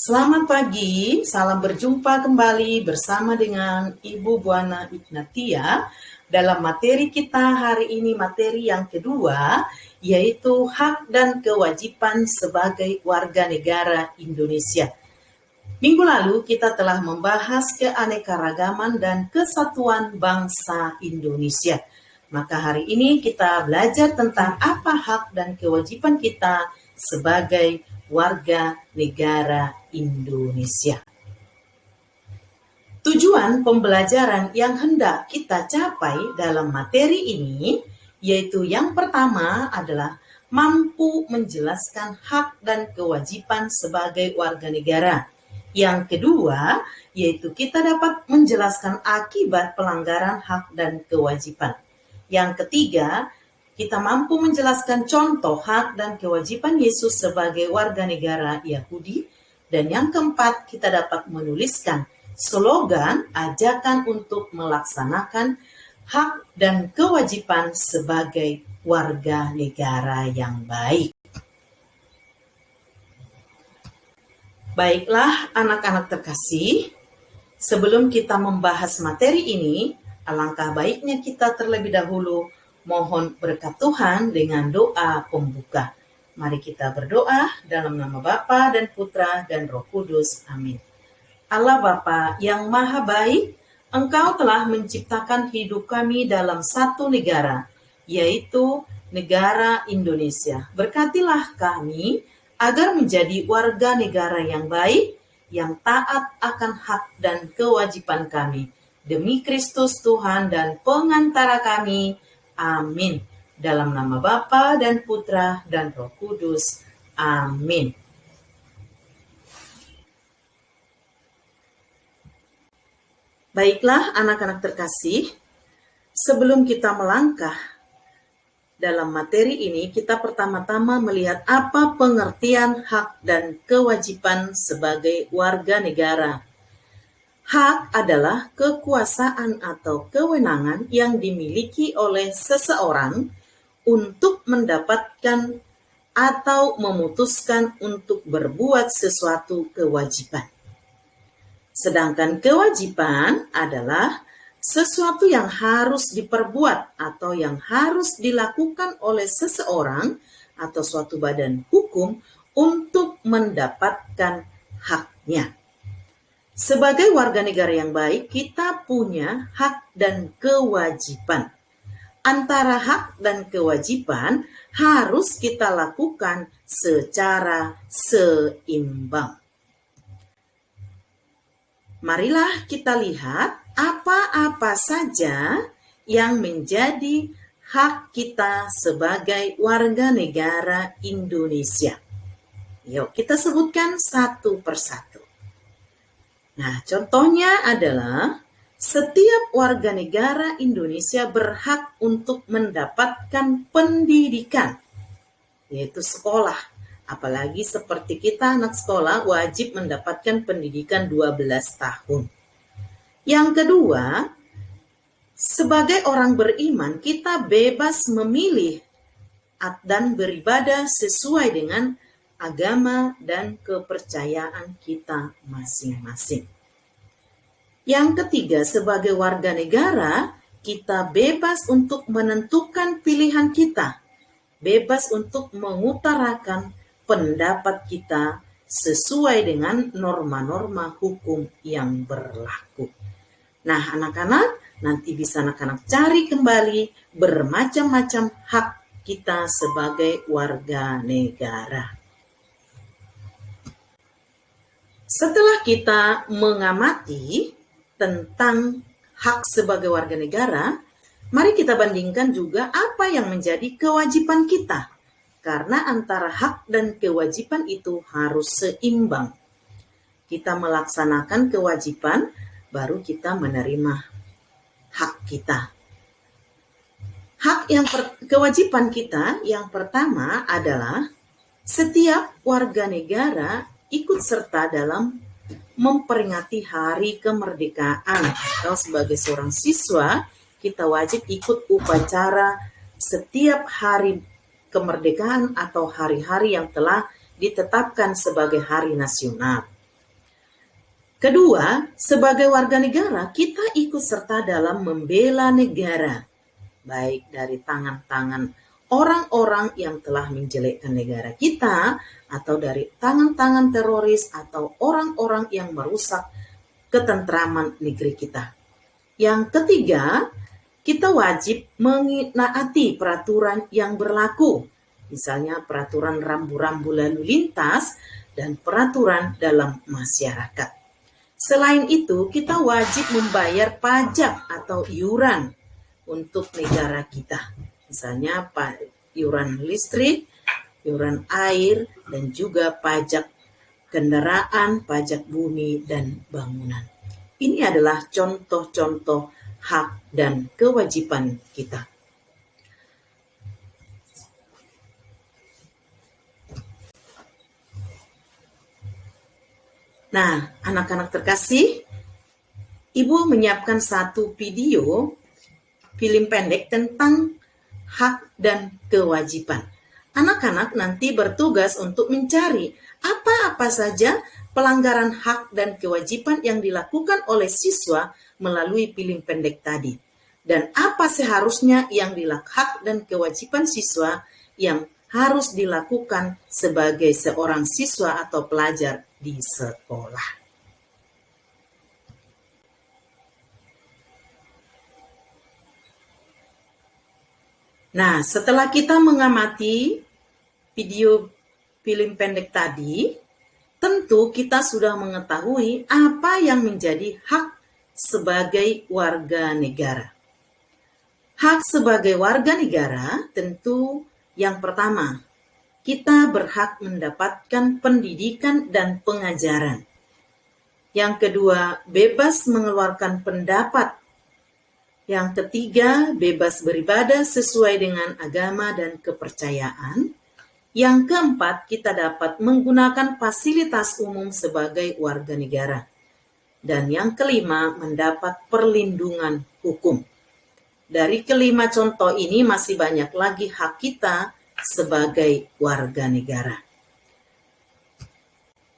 Selamat pagi, salam berjumpa kembali bersama dengan Ibu Buana Ignatia dalam materi kita hari ini, materi yang kedua, yaitu hak dan kewajiban sebagai warga negara Indonesia. Minggu lalu kita telah membahas keanekaragaman dan kesatuan bangsa Indonesia. Maka hari ini kita belajar tentang apa hak dan kewajiban kita sebagai warga negara Indonesia. Tujuan pembelajaran yang hendak kita capai dalam materi ini, yaitu yang pertama adalah mampu menjelaskan hak dan kewajiban sebagai warga negara. Yang kedua, yaitu kita dapat menjelaskan akibat pelanggaran hak dan kewajiban. Yang ketiga, kita mampu menjelaskan contoh hak dan kewajiban Yesus sebagai warga negara Yahudi. Dan yang keempat, kita dapat menuliskan slogan ajakan untuk melaksanakan hak dan kewajiban sebagai warga negara yang baik. Baiklah anak-anak terkasih, sebelum kita membahas materi ini, alangkah baiknya kita terlebih dahulu mohon berkat Tuhan dengan doa pembuka. Mari kita berdoa dalam nama Bapa dan Putra dan Roh Kudus. Amin. Allah Bapa yang Maha Baik, Engkau telah menciptakan hidup kami dalam satu negara, yaitu negara Indonesia. Berkatilah kami agar menjadi warga negara yang baik, yang taat akan hak dan kewajiban kami. Demi Kristus Tuhan dan pengantara kami. Amin. Dalam nama Bapa dan Putra dan Roh Kudus. Amin. Baiklah anak-anak terkasih, sebelum kita melangkah dalam materi ini, kita pertama-tama melihat apa pengertian hak dan kewajiban sebagai warga negara. Hak adalah kekuasaan atau kewenangan yang dimiliki oleh seseorang untuk mendapatkan atau memutuskan untuk berbuat sesuatu kewajiban. Sedangkan kewajiban adalah sesuatu yang harus diperbuat atau yang harus dilakukan oleh seseorang atau suatu badan hukum untuk mendapatkan haknya. Sebagai warga negara yang baik, kita punya hak dan kewajiban. Antara hak dan kewajiban harus kita lakukan secara seimbang. Marilah kita lihat apa-apa saja yang menjadi hak kita sebagai warga negara Indonesia. Yuk kita sebutkan satu persatu. Nah, contohnya adalah setiap warga negara Indonesia berhak untuk mendapatkan pendidikan, yaitu sekolah. Apalagi seperti kita anak sekolah wajib mendapatkan pendidikan 12 tahun. Yang kedua, sebagai orang beriman kita bebas memilih dan beribadah sesuai dengan agama dan kepercayaan kita masing-masing. Yang ketiga, sebagai warga negara, kita bebas untuk menentukan pilihan kita, bebas untuk mengutarakan pendapat kita sesuai dengan norma-norma hukum yang berlaku. Nah, anak-anak, nanti bisa anak-anak cari kembali bermacam-macam hak kita sebagai warga negara. Setelah kita mengamati tentang hak sebagai warga negara, mari kita bandingkan juga apa yang menjadi kewajiban kita. Karena antara hak dan kewajiban itu harus seimbang. Kita melaksanakan kewajiban, baru kita menerima hak kita. Kewajiban kita yang pertama adalah setiap warga negara ikut serta dalam memperingati hari kemerdekaan, atau sebagai seorang siswa kita wajib ikut upacara setiap hari kemerdekaan atau hari-hari yang telah ditetapkan sebagai hari nasional. Kedua, sebagai warga negara, kita ikut serta dalam membela negara, baik dari tangan-tangan orang-orang yang telah menjelekkan negara kita, atau dari tangan-tangan teroris atau orang-orang yang merusak ketentraman negeri kita. Yang ketiga, kita wajib menaati peraturan yang berlaku, misalnya peraturan rambu-rambu lalu lintas dan peraturan dalam masyarakat. Selain itu, kita wajib membayar pajak atau iuran untuk negara kita. Misalnya iuran listrik, iuran air, dan juga pajak kendaraan, pajak bumi, dan bangunan. Ini adalah contoh-contoh hak dan kewajiban kita. Nah, anak-anak terkasih, Ibu menyiapkan satu video film pendek tentang hak dan kewajiban. Anak-anak nanti bertugas untuk mencari apa-apa saja pelanggaran hak dan kewajiban yang dilakukan oleh siswa melalui film pendek tadi. Dan apa seharusnya yang hak dan kewajiban siswa yang harus dilakukan sebagai seorang siswa atau pelajar di sekolah. Nah, setelah kita mengamati video film pendek tadi, tentu kita sudah mengetahui apa yang menjadi hak sebagai warga negara. Hak sebagai warga negara tentu yang pertama, kita berhak mendapatkan pendidikan dan pengajaran. Yang kedua, bebas mengeluarkan pendapat. Yang ketiga, bebas beribadah sesuai dengan agama dan kepercayaan. Yang keempat, kita dapat menggunakan fasilitas umum sebagai warga negara. Dan yang kelima, mendapat perlindungan hukum. Dari kelima contoh ini masih banyak lagi hak kita sebagai warga negara.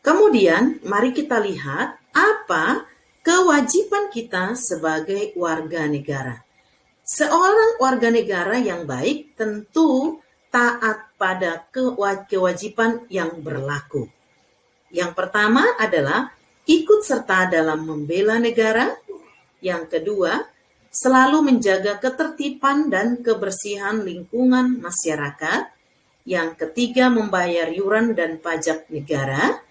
Kemudian, mari kita lihat apa kewajiban kita sebagai warga negara. Seorang warga negara yang baik tentu taat pada kewajiban yang berlaku. Yang pertama adalah ikut serta dalam membela negara. Yang kedua, selalu menjaga ketertiban dan kebersihan lingkungan masyarakat. Yang ketiga, membayar iuran dan pajak negara.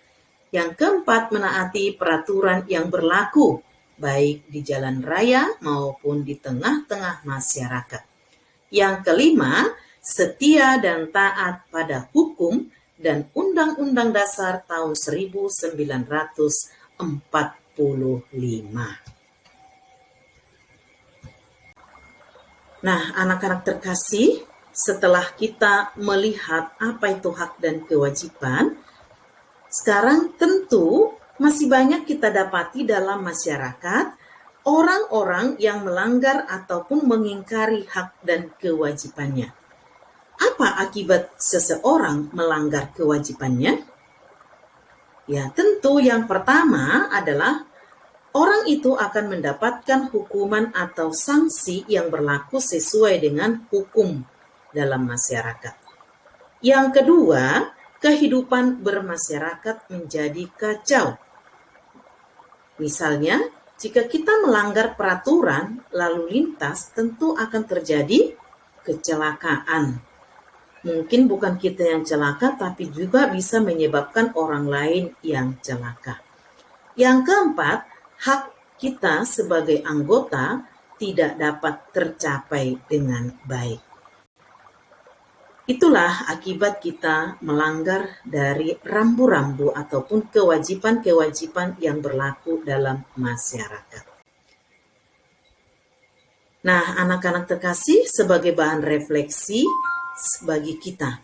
Yang keempat, menaati peraturan yang berlaku, baik di jalan raya maupun di tengah-tengah masyarakat. Yang kelima, setia dan taat pada hukum dan Undang-Undang Dasar tahun 1945. Nah, anak-anak terkasih, setelah kita melihat apa itu hak dan kewajiban, sekarang tentu masih banyak kita dapati dalam masyarakat orang-orang yang melanggar ataupun mengingkari hak dan kewajibannya. Apa akibat seseorang melanggar kewajibannya? Ya, tentu yang pertama adalah orang itu akan mendapatkan hukuman atau sanksi yang berlaku sesuai dengan hukum dalam masyarakat. Yang kedua, kehidupan bermasyarakat menjadi kacau. Misalnya, jika kita melanggar peraturan lalu lintas, tentu akan terjadi kecelakaan. Mungkin bukan kita yang celaka, tapi juga bisa menyebabkan orang lain yang celaka. Yang keempat, hak kita sebagai anggota tidak dapat tercapai dengan baik. Itulah akibat kita melanggar dari rambu-rambu ataupun kewajiban-kewajiban yang berlaku dalam masyarakat. Nah, anak-anak terkasih, sebagai bahan refleksi bagi kita,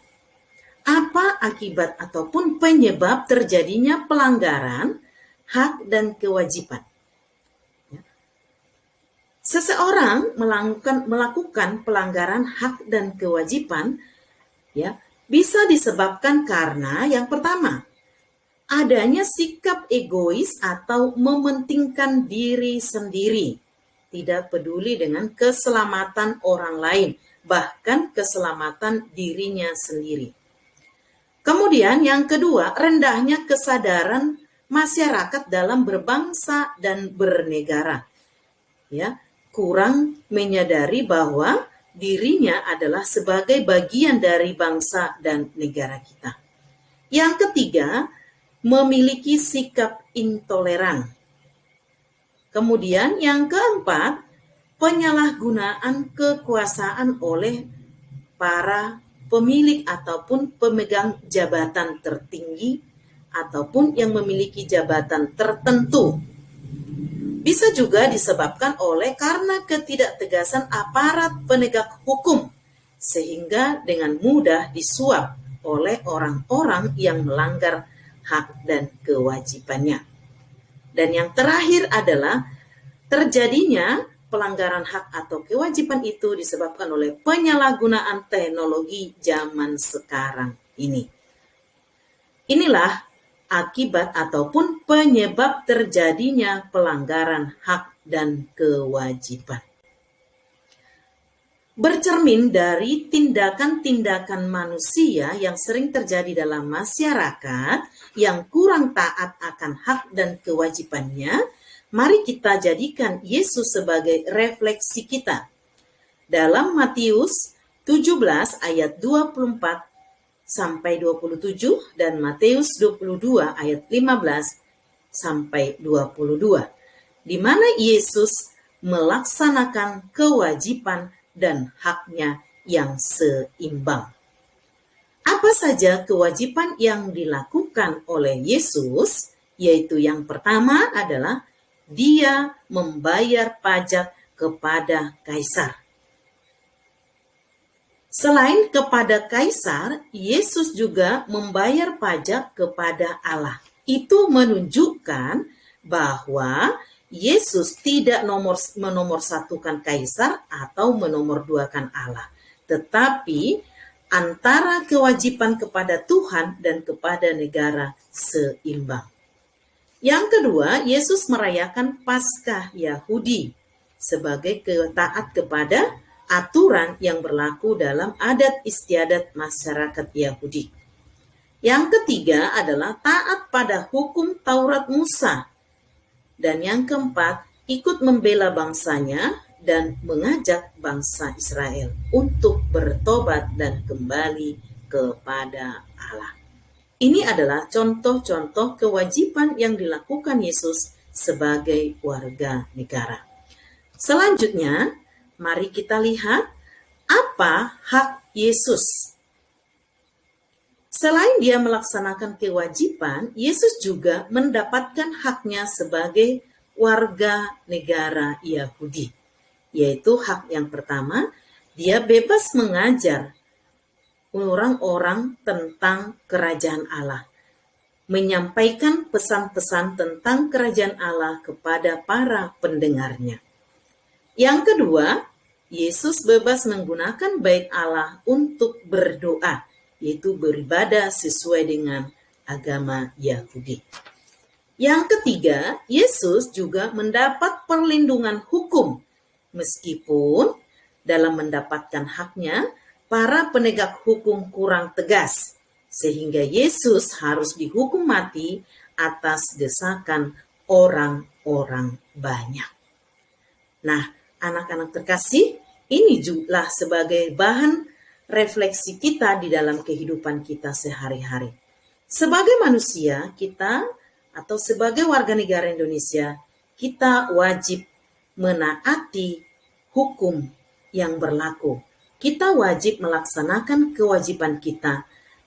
apa akibat ataupun penyebab terjadinya pelanggaran hak dan kewajiban? Seseorang melakukan pelanggaran hak dan kewajiban, ya, bisa disebabkan karena yang pertama, adanya sikap egois atau mementingkan diri sendiri, tidak peduli dengan keselamatan orang lain, bahkan keselamatan dirinya sendiri. Kemudian yang kedua, rendahnya kesadaran masyarakat dalam berbangsa dan bernegara. Ya, kurang menyadari bahwa dirinya adalah sebagai bagian dari bangsa dan negara kita. Yang ketiga, memiliki sikap intoleran. Kemudian yang keempat, penyalahgunaan kekuasaan oleh para pemilik ataupun pemegang jabatan tertinggi ataupun yang memiliki jabatan tertentu. Bisa juga disebabkan karena ketidaktegasan aparat penegak hukum, sehingga dengan mudah disuap oleh orang-orang yang melanggar hak dan kewajibannya. Dan yang terakhir adalah terjadinya pelanggaran hak atau kewajiban itu disebabkan oleh penyalahgunaan teknologi zaman sekarang ini. Inilah akibat ataupun penyebab terjadinya pelanggaran hak dan kewajiban. Bercermin dari tindakan-tindakan manusia yang sering terjadi dalam masyarakat yang kurang taat akan hak dan kewajibannya, mari kita jadikan Yesus sebagai refleksi kita. Dalam Matius 17 ayat 24 sampai 27 dan Matius 22 ayat 15 sampai 22, di mana Yesus melaksanakan kewajiban dan haknya yang seimbang. Apa saja kewajiban yang dilakukan oleh Yesus? Yaitu yang pertama adalah Dia membayar pajak kepada kaisar. Selain kepada kaisar, Yesus juga membayar pajak kepada Allah. Itu menunjukkan bahwa Yesus tidak menomorsatukan kaisar atau menomorduakan Allah, tetapi antara kewajiban kepada Tuhan dan kepada negara seimbang. Yang kedua, Yesus merayakan Paskah Yahudi sebagai taat kepada aturan yang berlaku dalam adat istiadat masyarakat Yahudi. Yang ketiga adalah taat pada hukum Taurat Musa. Dan yang keempat, ikut membela bangsanya dan mengajak bangsa Israel untuk bertobat dan kembali kepada Allah. Ini adalah contoh-contoh kewajiban yang dilakukan Yesus sebagai warga negara. Selanjutnya, mari kita lihat apa hak Yesus. Selain dia melaksanakan kewajiban, Yesus juga mendapatkan haknya sebagai warga negara Yahudi. Yaitu hak yang pertama, dia bebas mengajar orang-orang tentang kerajaan Allah. Menyampaikan pesan-pesan tentang kerajaan Allah kepada para pendengarnya. Yang kedua, Yesus bebas menggunakan bait Allah untuk berdoa, yaitu beribadah sesuai dengan agama Yahudi. Yang ketiga, Yesus juga mendapat perlindungan hukum, meskipun dalam mendapatkan haknya, para penegak hukum kurang tegas, sehingga Yesus harus dihukum mati atas desakan orang-orang banyak. Nah, anak-anak terkasih, ini juga sebagai bahan refleksi kita di dalam kehidupan kita sehari-hari. Sebagai manusia, kita atau sebagai warga negara Indonesia, kita wajib menaati hukum yang berlaku. Kita wajib melaksanakan kewajiban kita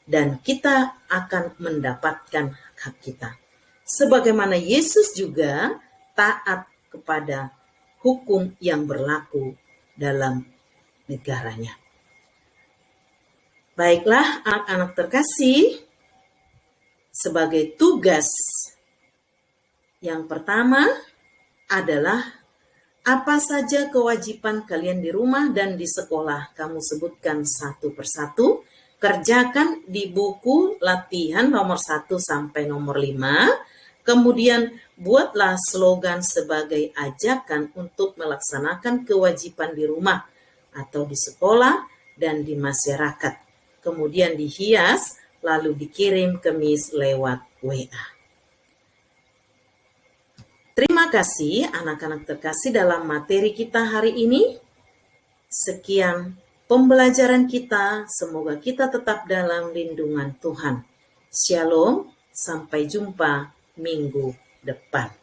dan kita akan mendapatkan hak kita. Sebagaimana Yesus juga taat kepada hukum yang berlaku dalam negaranya. Baiklah anak-anak terkasih, sebagai tugas yang pertama adalah apa saja kewajiban kalian di rumah dan di sekolah. Kamu sebutkan satu persatu Kerjakan di buku latihan nomor 1 sampai nomor 5. Kemudian buatlah slogan sebagai ajakan untuk melaksanakan kewajiban di rumah atau di sekolah dan di masyarakat. Kemudian dihias lalu dikirim ke Miss lewat WA. Terima kasih anak-anak terkasih dalam materi kita hari ini. Sekian pembelajaran kita, semoga kita tetap dalam lindungan Tuhan. Shalom, sampai jumpa minggu depan.